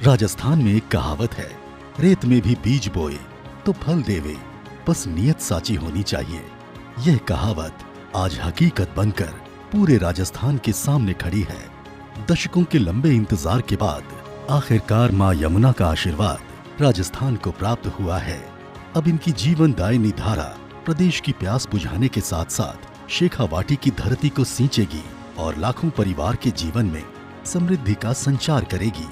राजस्थान में एक कहावत है, रेत में भी बीज बोए तो फल देवे, बस नियत साची होनी चाहिए। यह कहावत आज हकीकत बनकर पूरे राजस्थान के सामने खड़ी है। दशकों के लंबे इंतजार के बाद आखिरकार मां यमुना का आशीर्वाद राजस्थान को प्राप्त हुआ है। अब इनकी जीवनदायिनी धारा प्रदेश की प्यास बुझाने के साथ साथ शेखावाटी की धरती को सींचेगी और लाखों परिवार के जीवन में समृद्धि का संचार करेगी।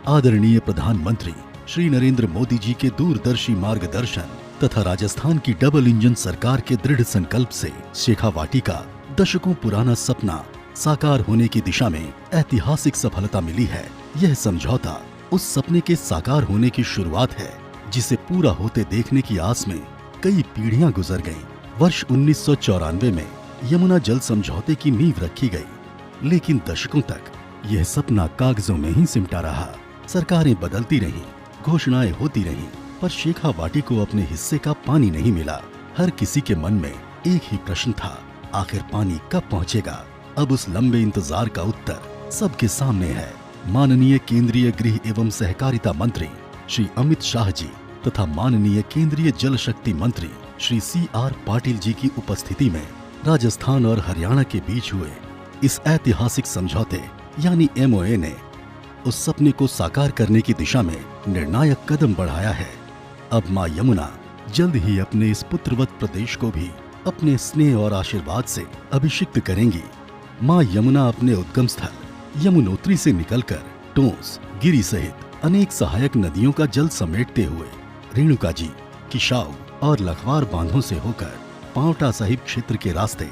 आदरणीय प्रधानमंत्री श्री नरेंद्र मोदी जी के दूरदर्शी मार्गदर्शन तथा राजस्थान की डबल इंजन सरकार के दृढ़ संकल्प से शेखावाटी का दशकों पुराना सपना साकार होने की दिशा में ऐतिहासिक सफलता मिली है। यह समझौता उस सपने के साकार होने की शुरुआत है जिसे पूरा होते देखने की आस में कई पीढ़ियां गुजर गईं। वर्ष 1994 में यमुना जल समझौते की नींव रखी गई, लेकिन दशकों तक यह सपना कागजों में ही सिमटा रहा। सरकारें बदलती रहीं, घोषणाएं होती रहीं, पर शेखावाटी को अपने हिस्से का पानी नहीं मिला। हर किसी के मन में एक ही प्रश्न था, आखिर पानी कब पहुंचेगा? अब उस लंबे इंतजार का उत्तर सबके सामने है। माननीय केंद्रीय गृह एवं सहकारिता मंत्री श्री अमित शाह जी तथा माननीय केंद्रीय जल शक्ति मंत्री श्री CR पाटिल जी की उपस्थिति में राजस्थान और हरियाणा के बीच हुए इस ऐतिहासिक समझौते यानी MOA ने उस सपने को साकार करने की दिशा में निर्णायक कदम बढ़ाया है। अब मां यमुना जल्द ही अपने इस पुत्रवत प्रदेश को भी अपने स्नेह और आशीर्वाद से अभिषिक्त करेंगी। मां यमुना अपने उद्गम स्थल यमुनोत्री से निकलकर टोंस, गिरी सहित अनेक सहायक नदियों का जल समेटते हुए रेणुका जी, किशाऊ और लखवार बांधों से होकर पांवटा साहिब क्षेत्र के रास्ते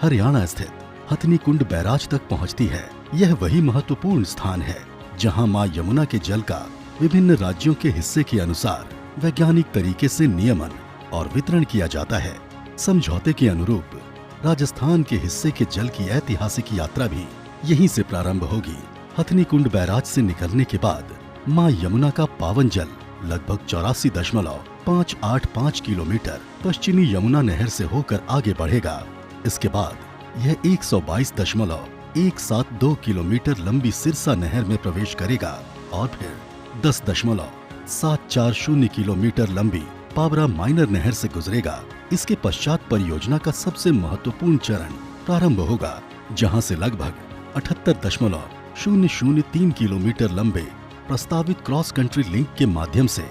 हरियाणा स्थित हथनी कुंड बैराज तक पहुंचती है। यह वही महत्वपूर्ण स्थान है जहां मां यमुना के जल का विभिन्न राज्यों के हिस्से के अनुसार वैज्ञानिक तरीके से नियमन और वितरण किया जाता है। समझौते के अनुरूप राजस्थान के हिस्से के जल की ऐतिहासिक यात्रा भी यहीं से प्रारंभ होगी। हथनी कुंड बैराज से निकलने के बाद मां यमुना का पावन जल लगभग 84.585 किलोमीटर पश्चिमी यमुना नहर से होकर आगे बढ़ेगा। इसके बाद यह 122.172 किलोमीटर लंबी सिरसा नहर में प्रवेश करेगा और फिर 10.740 किलोमीटर लंबी पावरा माइनर नहर से गुजरेगा। इसके पश्चात परियोजना का सबसे महत्वपूर्ण चरण प्रारंभ होगा, जहां से लगभग 78.003 किलोमीटर लंबे प्रस्तावित क्रॉस कंट्री लिंक के माध्यम से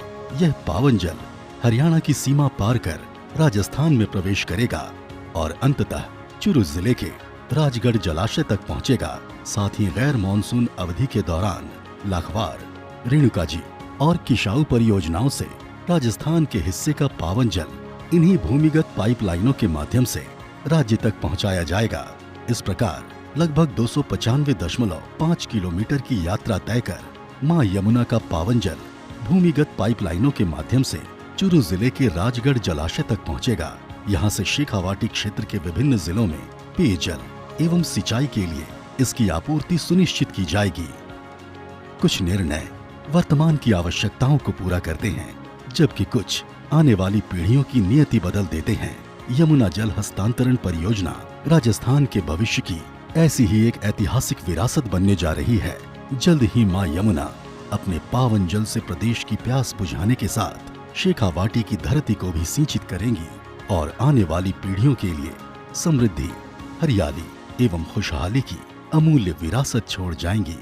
यह पावन जल हरियाणा की सीमा पार कर राजस्थान में प्रवेश करेगा और अंततः चुरू जिले के राजगढ़ जलाशय तक पहुंचेगा। साथ ही गैर मानसून अवधि के दौरान लखवार, रेणुका जी और किशाऊ परियोजनाओं से राजस्थान के हिस्से का पावन जल इन्हीं भूमिगत पाइपलाइनों के माध्यम से राज्य तक पहुंचाया जाएगा। इस प्रकार लगभग 295.5 किलोमीटर की यात्रा तय कर मां यमुना का पावन जल भूमिगत पाइपलाइनों के माध्यम से चुरू जिले के राजगढ़ जलाशय तक पहुंचेगा। यहां से शेखावाटी क्षेत्र के विभिन्न जिलों में पेयजल एवं सिंचाई के लिए इसकी आपूर्ति सुनिश्चित की जाएगी। कुछ निर्णय वर्तमान की आवश्यकताओं को पूरा करते हैं, जबकि कुछ आने वाली पीढ़ियों की नियति बदल देते हैं। यमुना जल हस्तांतरण परियोजना राजस्थान के भविष्य की ऐसी ही एक ऐतिहासिक विरासत बनने जा रही है। जल्द ही मां यमुना अपने पावन जल से प्रदेश की प्यास बुझाने के साथ शेखावाटी की धरती को भी सिंचित करेंगी और आने वाली पीढ़ियों के लिए समृद्धि, हरियाली एवं खुशहाली की अमूल्य विरासत छोड़ जाएंगी।